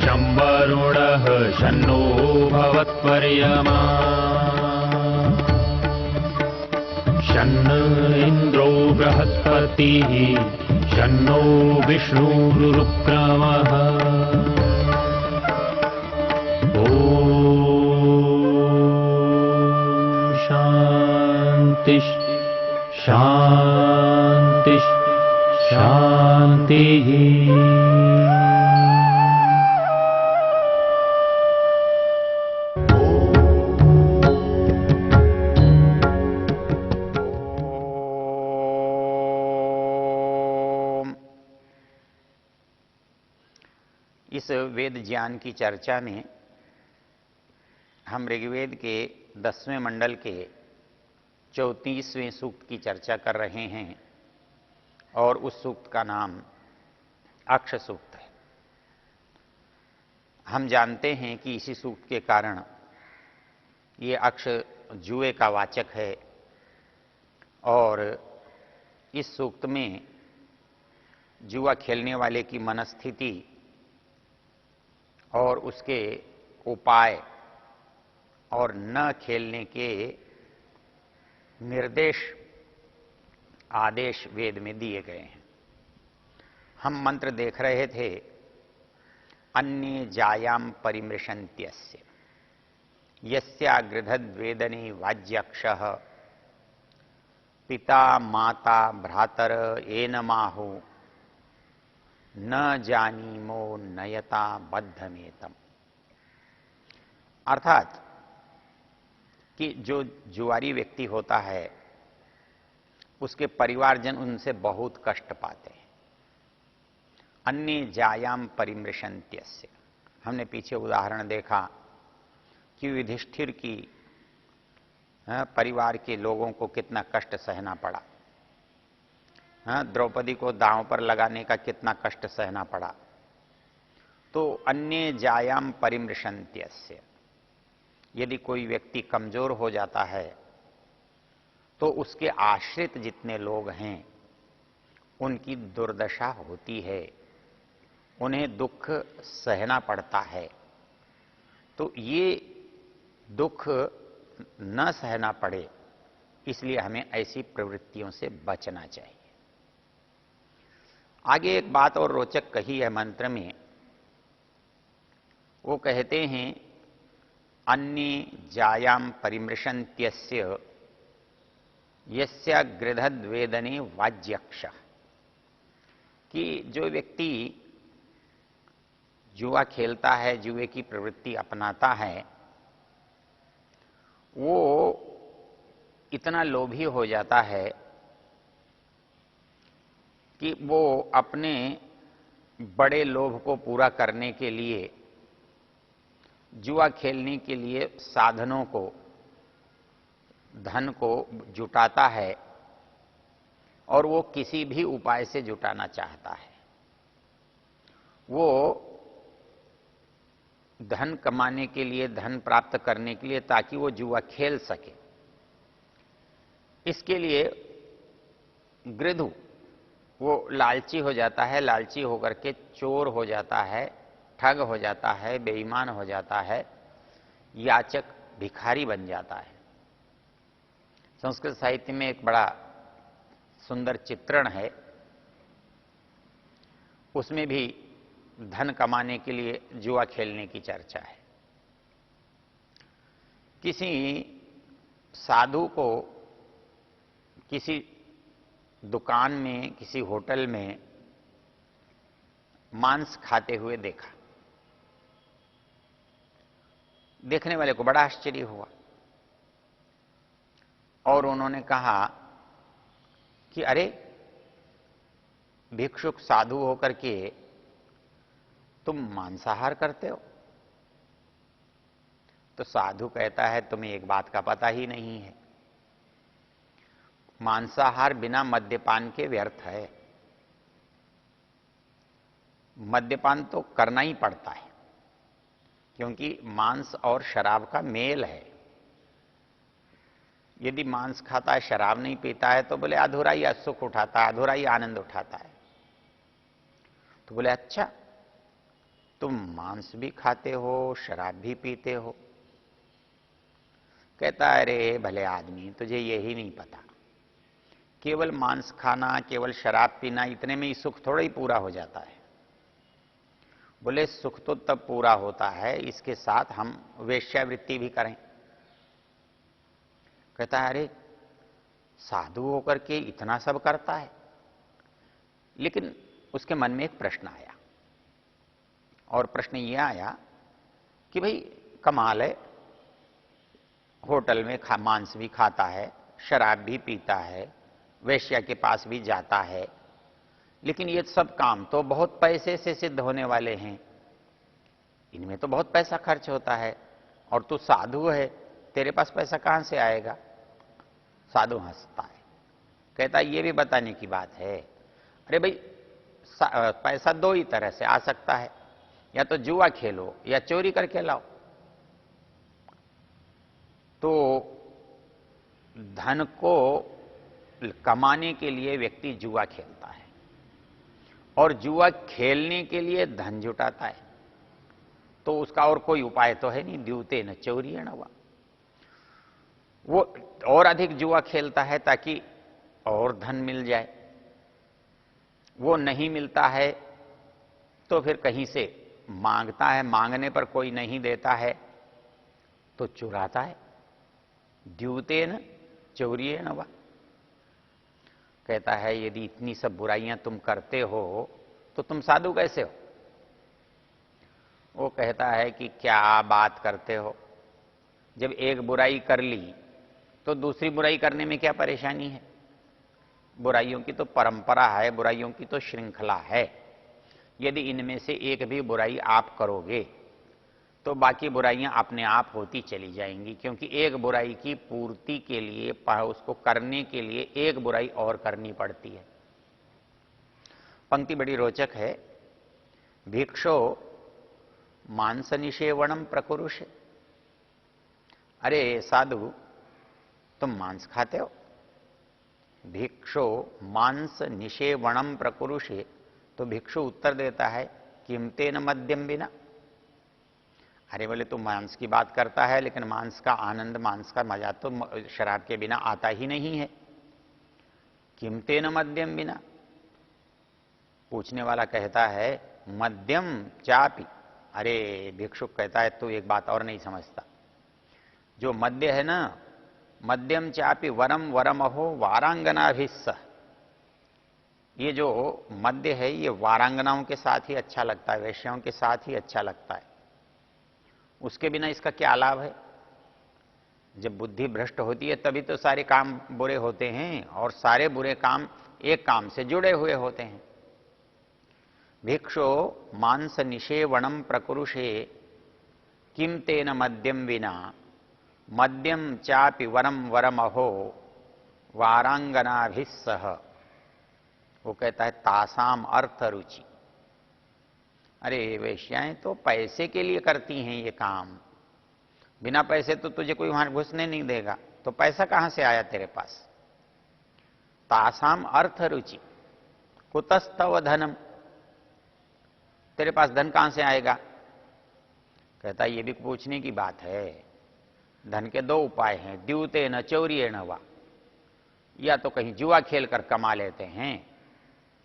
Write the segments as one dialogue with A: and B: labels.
A: शं वरुणः शन्नो भवत्पर्यमा शन्न इन्द्रो बृहस्पतिः शन्नो विष्णुरुक्रमः ॐ शान्ति शान्ति शान्तिः।
B: इस वेद ज्ञान की चर्चा में हम ऋग्वेद के 10वें मंडल के 34वें सूक्त की चर्चा कर रहे हैं और उस सूक्त का नाम अक्ष सूक्त है। हम जानते हैं कि इसी सूक्त के कारण ये अक्ष जुए का वाचक है और इस सूक्त में जुआ खेलने वाले की मनस्थिति और उसके उपाय और न खेलने के निर्देश आदेश वेद में दिए गए हैं। हम मंत्र देख रहे थे, अन्ये जायाम परिमृशन्त्यस्य यस्यागृधद्वेदने वाज्यक्षः पिता माता भ्रातर एनमाहु न जानीमो नयता बद्धमेतम। अर्थात कि जो जुआरी व्यक्ति होता है उसके परिवारजन उनसे बहुत कष्ट पाते हैं। अन्य जायाम परिमृशन्त्यस्य, हमने पीछे उदाहरण देखा कि युधिष्ठिर की परिवार के लोगों को कितना कष्ट सहना पड़ा, द्रौपदी को दांव पर लगाने का कितना कष्ट सहना पड़ा। तो अन्य जायाम परिमृशन्त्यस्य, यदि कोई व्यक्ति कमजोर हो जाता है तो उसके आश्रित जितने लोग हैं उनकी दुर्दशा होती है, उन्हें दुख सहना पड़ता है। तो ये दुख न सहना पड़े इसलिए हमें ऐसी प्रवृत्तियों से बचना चाहिए। आगे एक बात और रोचक कही है मंत्र में, वो कहते हैं अन्ये जायाम परिमृशन्त्यस्य यस्यागृधद्वेदने वाज्यक्षः, कि जो व्यक्ति जुआ खेलता है, जुए की प्रवृत्ति अपनाता है, वो इतना लोभी हो जाता है कि वो अपने बड़े लोभ को पूरा करने के लिए जुआ खेलने के लिए साधनों को, धन को जुटाता है और वो किसी भी उपाय से जुटाना चाहता है। वो धन कमाने के लिए, धन प्राप्त करने के लिए, ताकि वो जुआ खेल सके, इसके लिए गृधु वो लालची हो जाता है, लालची होकर के चोर हो जाता है, ठग हो जाता है, बेईमान हो जाता है, याचक भिखारी बन जाता है। संस्कृत साहित्य में एक बड़ा सुंदर चित्रण है, उसमें भी धन कमाने के लिए जुआ खेलने की चर्चा है। किसी साधु को किसी दुकान में, किसी होटल में मांस खाते हुए देखा। देखने वाले को बड़ा आश्चर्य हुआ और उन्होंने कहा कि अरे, भिक्षुक साधु होकर के तुम मांसाहार करते हो? तो साधु कहता है, तुम्हें एक बात का पता ही नहीं है, मांसाहार बिना मद्यपान के व्यर्थ है। मद्यपान तो करना ही पड़ता है, क्योंकि मांस और शराब का मेल है। यदि मांस खाता है, शराब नहीं पीता है, तो बोले अधूरा ही सुख उठाता है, अधूरा ही आनंद उठाता है। तो बोले अच्छा, तुम मांस भी खाते हो, शराब भी पीते हो। कहता है, अरे भले आदमी, तुझे यही नहीं पता, केवल मांस खाना, केवल शराब पीना, इतने में ही सुख थोड़ा ही पूरा हो जाता है। बोले सुख तो तब पूरा होता है इसके साथ हम वेश्यावृत्ति भी करें। कहता है, अरे साधु होकर के इतना सब करता है। लेकिन उसके मन में एक प्रश्न आया, और प्रश्न यह आया कि भाई कमाल है, होटल में मांस भी खाता है, शराब भी पीता है, वेश्या के पास भी जाता है, लेकिन ये सब काम तो बहुत पैसे से सिद्ध होने वाले हैं, इनमें तो बहुत पैसा खर्च होता है, और तू साधु है, तेरे पास पैसा कहां से आएगा? साधु हंसता है, कहता है ये भी बताने की बात है। अरे भाई पैसा दो ही तरह से आ सकता है, या तो जुआ खेलो या चोरी करके लाओ। तो धन को कमाने के लिए व्यक्ति जुआ खेलता है, और जुआ खेलने के लिए धन जुटाता है, तो उसका और कोई उपाय तो है नहीं, द्यूते न चौरियण हुआ। वो और अधिक जुआ खेलता है ताकि और धन मिल जाए, वो नहीं मिलता है तो फिर कहीं से मांगता है, मांगने पर कोई नहीं देता है तो चुराता है, द्यूतेन चौरियेण वा। कहता है यदि इतनी सब बुराइयां तुम करते हो तो तुम साधु कैसे हो? वो कहता है कि क्या बात करते हो, जब एक बुराई कर ली तो दूसरी बुराई करने में क्या परेशानी है? बुराइयों की तो परंपरा है, बुराइयों की तो श्रृंखला है। यदि इनमें से एक भी बुराई आप करोगे तो बाकी बुराइयां अपने आप होती चली जाएंगी, क्योंकि एक बुराई की पूर्ति के लिए, उसको करने के लिए एक बुराई और करनी पड़ती है। पंक्ति बड़ी रोचक है। भिक्षो मांस निषेवणम प्रकुरुषे। अरे साधु, तुम मांस खाते हो? भिक्षो मांस निषेवणम प्रकुरुषे। तो भिक्षु उत्तर देता है, किमतेन मद्यम बिना। अरे बोले तू मांस की बात करता है, लेकिन मांस का आनंद, मांस का मजा तो शराब के बिना आता ही नहीं है। किमतेन मद्यम बिना। पूछने वाला कहता है, मद्यम चापी। अरे भिक्षुक कहता है, तू एक बात और नहीं समझता। जो मद्य है ना, मद्यम चापी वरम वरमहो वारांगनाभिस्सह। ये जो मद्य है ये वारांगनाओं के साथ ही अच्छा लगता है, वेश्याओं के साथ ही अच्छा लगता है, उसके बिना इसका क्या लाभ है? जब बुद्धि भ्रष्ट होती है तभी तो सारे काम बुरे होते हैं, और सारे बुरे काम एक काम से जुड़े हुए होते हैं। भिक्षो मांस निषेवणम प्रकुरुषे किम तेन मद्यम विना मद्यम चापि वरम वरमहो वारांगनाभिस्सह। वो कहता है तासाम अर्थ रुचि। अरे वेश्याएं तो पैसे के लिए करती हैं ये काम, बिना पैसे तो तुझे कोई वहां घुसने नहीं देगा, तो पैसा कहां से आया तेरे पास? तासाम अर्थ रुचि कुतस्तव धनम। तेरे पास धन कहां से आएगा? कहता ये भी पूछने की बात है। धन के दो उपाय हैं, द्यूते न चौरिये न वा। या तो कहीं जुआ खेल कर कमा लेते हैं,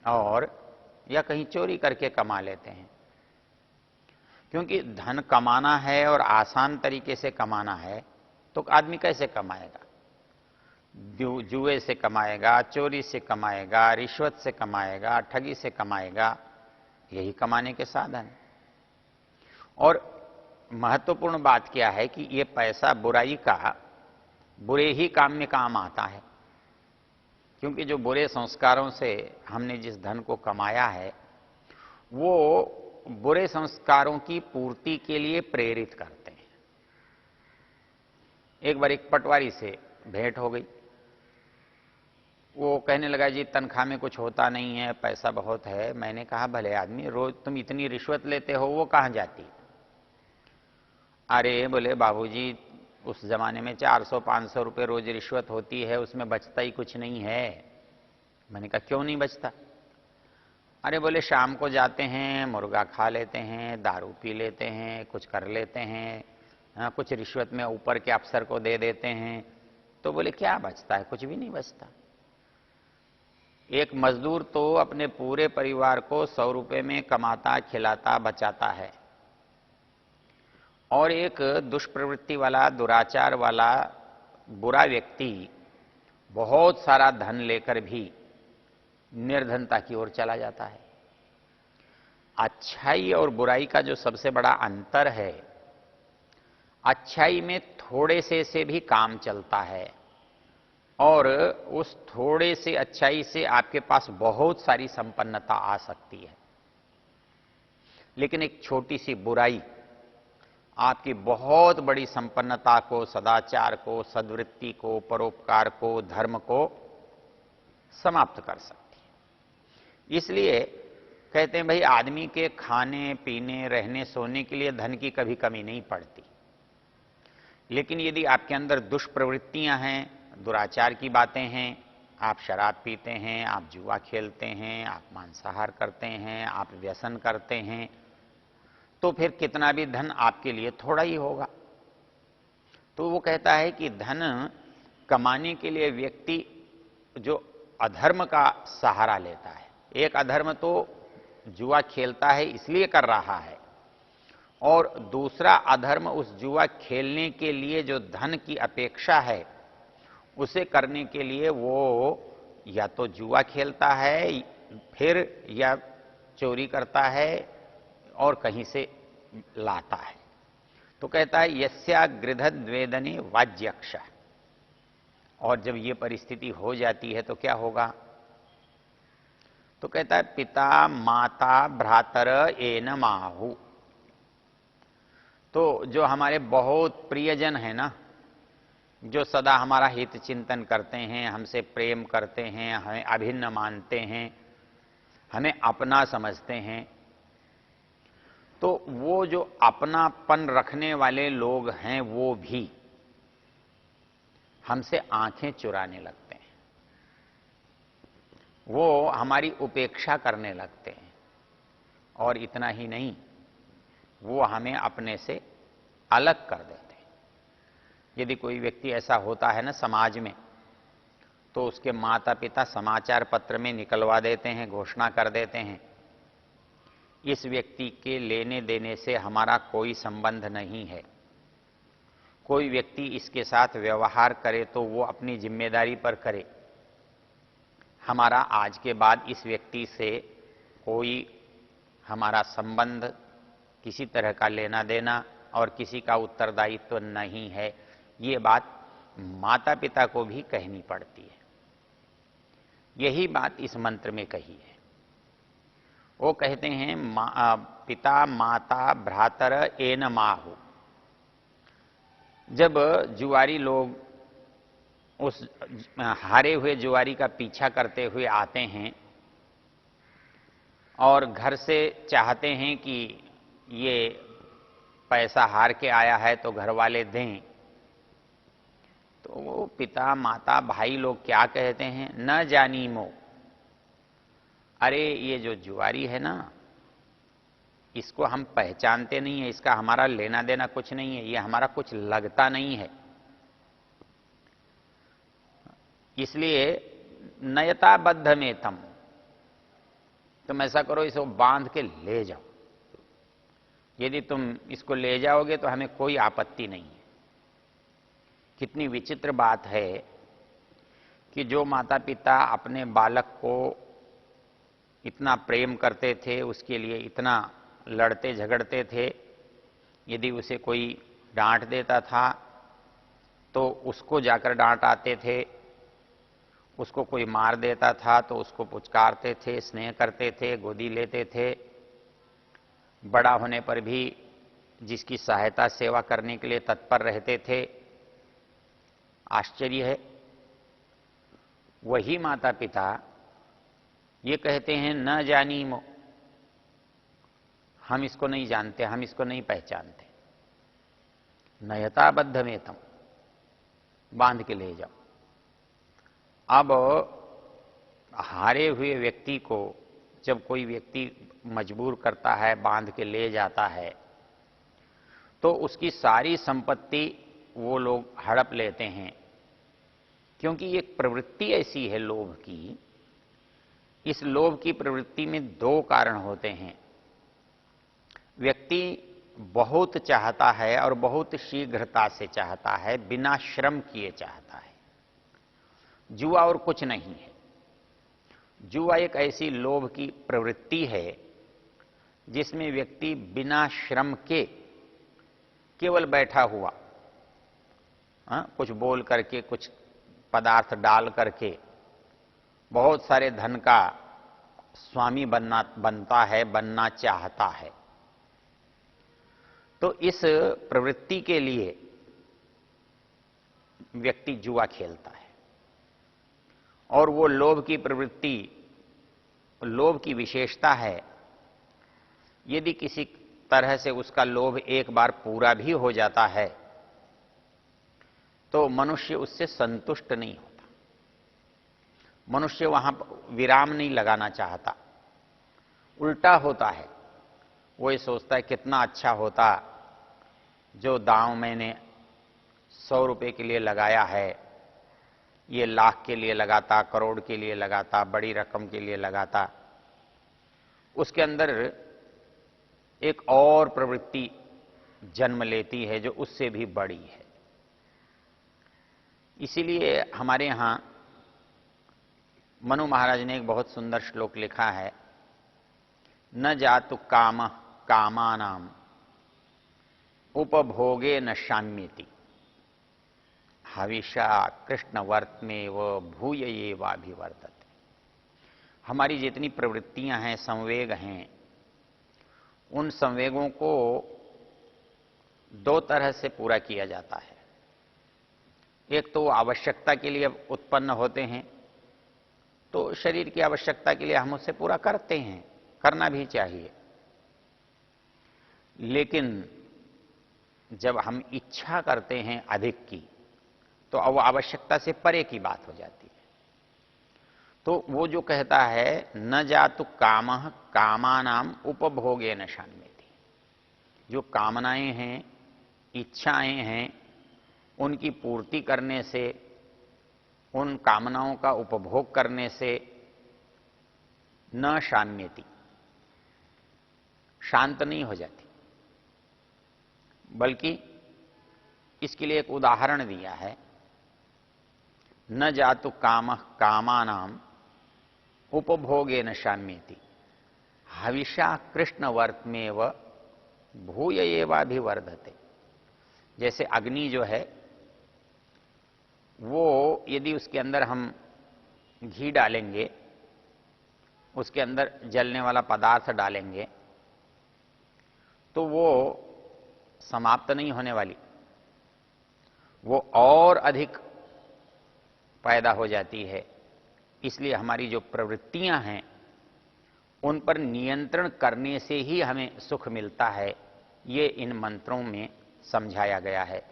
B: और या कहीं चोरी करके कमा लेते हैं। क्योंकि धन कमाना है और आसान तरीके से कमाना है, तो आदमी कैसे कमाएगा? जुए से कमाएगा, चोरी से कमाएगा, रिश्वत से कमाएगा, ठगी से कमाएगा, यही कमाने के साधन। और महत्वपूर्ण बात क्या है कि ये पैसा बुराई का बुरे ही काम में काम आता है, क्योंकि जो बुरे संस्कारों से हमने जिस धन को कमाया है वो बुरे संस्कारों की पूर्ति के लिए प्रेरित करते हैं। एक बार एक पटवारी से भेंट हो गई, वो कहने लगा जी तनख्वाह में कुछ होता नहीं है, पैसा बहुत है। मैंने कहा भले आदमी, रोज तुम इतनी रिश्वत लेते हो, वो कहां जाती? अरे बोले बाबूजी, उस जमाने में 400-500 रुपए रोज रिश्वत होती है, उसमें बचता ही कुछ नहीं है। मैंने कहा क्यों नहीं बचता? अरे बोले शाम को जाते हैं, मुर्गा खा लेते हैं, दारू पी लेते हैं, कुछ कर लेते हैं, हाँ, कुछ रिश्वत में ऊपर के अफसर को दे देते हैं। तो बोले क्या बचता है? कुछ भी नहीं बचता। एक मजदूर तो अपने पूरे परिवार को 100 रुपए में कमाता, खिलाता, बचाता है, और एक दुष्प्रवृत्ति वाला, दुराचार वाला, बुरा व्यक्ति बहुत सारा धन लेकर भी निर्धनता की ओर चला जाता है। अच्छाई और बुराई का जो सबसे बड़ा अंतर है, अच्छाई में थोड़े से भी काम चलता है, और उस थोड़े से अच्छाई से आपके पास बहुत सारी संपन्नता आ सकती है। लेकिन एक छोटी सी बुराई आपकी बहुत बड़ी संपन्नता को, सदाचार को, सद्वृत्ति को, परोपकार को, धर्म को समाप्त कर सकती है। इसलिए कहते हैं भाई, आदमी के खाने पीने, रहने सोने के लिए धन की कभी कमी नहीं पड़ती। लेकिन यदि आपके अंदर दुष्प्रवृत्तियां हैं, दुराचार की बातें हैं, आप शराब पीते हैं, आप जुआ खेलते हैं, आप मांसाहार करते हैं, आप व्यसन करते हैं, तो फिर कितना भी धन आपके लिए थोड़ा ही होगा। तो वो कहता है कि धन कमाने के लिए व्यक्ति जो अधर्म का सहारा लेता है, एक अधर्म तो जुआ खेलता है इसलिए कर रहा है, और दूसरा अधर्म उस जुआ खेलने के लिए जो धन की अपेक्षा है उसे करने के लिए वो या तो जुआ खेलता है, फिर या चोरी करता है और कहीं से लाता है। तो कहता है यस्या गृधद्वेदने वाज्यक्ष। और जब ये परिस्थिति हो जाती है तो क्या होगा? तो कहता है पिता माता भ्रातर एन माहु। तो जो हमारे बहुत प्रियजन है ना, जो सदा हमारा हित चिंतन करते हैं, हमसे प्रेम करते हैं, हमें अभिन्न मानते हैं, हमें अपना समझते हैं, तो वो जो अपनापन रखने वाले लोग हैं वो भी हमसे आंखें चुराने लगते हैं, वो हमारी उपेक्षा करने लगते हैं, और इतना ही नहीं, वो हमें अपने से अलग कर देते हैं। यदि कोई व्यक्ति ऐसा होता है ना समाज में, तो उसके माता पिता समाचार पत्र में निकलवा देते हैं, घोषणा कर देते हैं, इस व्यक्ति के लेने देने से हमारा कोई संबंध नहीं है। कोई व्यक्ति इसके साथ व्यवहार करे तो वो अपनी जिम्मेदारी पर करे। हमारा आज के बाद इस व्यक्ति से कोई हमारा संबंध, किसी तरह का लेना देना और किसी का उत्तरदायित्व नहीं है। ये बात माता पिता को भी कहनी पड़ती है। यही बात इस मंत्र में कही है। वो कहते हैं पिता माता भ्रातर एन माहु। जब जुआरी लोग उस हारे हुए जुआरी का पीछा करते हुए आते हैं और घर से चाहते हैं कि ये पैसा हार के आया है तो घर वाले दें, तो वो पिता माता भाई लोग क्या कहते हैं? न जानी मो, अरे ये जो जुआरी है ना, इसको हम पहचानते नहीं है, इसका हमारा लेना देना कुछ नहीं है, ये हमारा कुछ लगता नहीं है, इसलिए नयताबद्ध में तुम ऐसा करो, इसको बांध के ले जाओ। यदि तुम इसको ले जाओगे तो हमें कोई आपत्ति नहीं है। कितनी विचित्र बात है कि जो माता पिता अपने बालक को इतना प्रेम करते थे, उसके लिए इतना लड़ते झगड़ते थे, यदि उसे कोई डांट देता था तो उसको जाकर डांट आते थे, उसको कोई मार देता था तो उसको पुचकारते थे, स्नेह करते थे, गोदी लेते थे। बड़ा होने पर भी जिसकी सहायता सेवा करने के लिए तत्पर रहते थे। आश्चर्य है, वही माता पिता ये कहते हैं न जानी मो, हम इसको नहीं जानते, हम इसको नहीं पहचानते। नयताबद्ध में तम, बांध के ले जाओ। अब हारे हुए व्यक्ति को जब कोई व्यक्ति मजबूर करता है, बांध के ले जाता है, तो उसकी सारी संपत्ति वो लोग हड़प लेते हैं, क्योंकि एक प्रवृत्ति ऐसी है लोभ की। इस लोभ की प्रवृत्ति में दो कारण होते हैं। व्यक्ति बहुत चाहता है और बहुत शीघ्रता से चाहता है, बिना श्रम किए चाहता है। जुआ और कुछ नहीं है। जुआ एक ऐसी लोभ की प्रवृत्ति है जिसमें व्यक्ति बिना श्रम के केवल बैठा हुआ, कुछ बोल करके, कुछ पदार्थ डाल करके बहुत सारे धन का स्वामी बनता है, बनना चाहता है। तो इस प्रवृत्ति के लिए व्यक्ति जुआ खेलता है। और वो लोभ की प्रवृत्ति, लोभ की विशेषता है, यदि किसी तरह से उसका लोभ एक बार पूरा भी हो जाता है तो मनुष्य उससे संतुष्ट नहीं होता। मनुष्य वहां विराम नहीं लगाना चाहता, उल्टा होता है। वो ये सोचता है कितना अच्छा होता जो दांव मैंने 100 रुपए के लिए लगाया है, ये लाख के लिए लगाता, करोड़ के लिए लगाता, बड़ी रकम के लिए लगाता। उसके अंदर एक और प्रवृत्ति जन्म लेती है जो उससे भी बड़ी है। इसीलिए हमारे यहां मनु महाराज ने एक बहुत सुंदर श्लोक लिखा है, न जातु काम कामानाम उपभोगे न शाम्यति, हविषा कृष्ण वर्त में व भूय ये वाभिवर्तते। हमारी जितनी प्रवृत्तियां हैं, संवेग हैं, उन संवेगों को दो तरह से पूरा किया जाता है। एक तो आवश्यकता के लिए उत्पन्न होते हैं, तो शरीर की आवश्यकता के लिए हम उसे पूरा करते हैं, करना भी चाहिए। लेकिन जब हम इच्छा करते हैं अधिक की, तो अब आवश्यकता से परे की बात हो जाती है। तो वो जो कहता है न जातु कामः कामानाम उपभोगे न शाम्यति, जो कामनाएं हैं, इच्छाएं हैं, उनकी पूर्ति करने से, उन कामनाओं का उपभोग करने से न शाम्यति, शांत नहीं हो जाती। बल्कि इसके लिए एक उदाहरण दिया है, न जातु कामः कामानाम उपभोगे न शाम्यति, हविषा कृष्ण वर्त में व भूय एवाभिवर्धते। जैसे अग्नि जो है, वो यदि उसके अंदर हम घी डालेंगे, उसके अंदर जलने वाला पदार्थ डालेंगे, तो वो समाप्त नहीं होने वाली, वो और अधिक पैदा हो जाती है। इसलिए हमारी जो प्रवृत्तियां हैं, उन पर नियंत्रण करने से ही हमें सुख मिलता है। ये इन मंत्रों में समझाया गया है।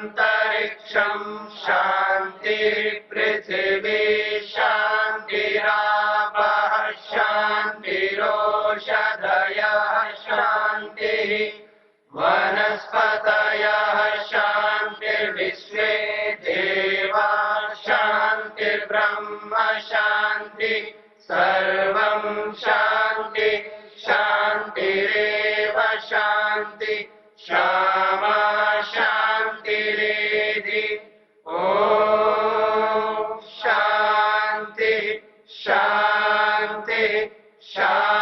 C: शांतिरंतरिक्षं शांतिर्पृथिवी शांतिरापः शांतिरोषधयः शांतिः वनस्पतयः शांतिर्विश्वे देवा शांतिर्ब्रह्म शांति सर्वं शांति शांतिरेव शांति क्षमा शांतिरेधि। ओम शांति शांति शांति।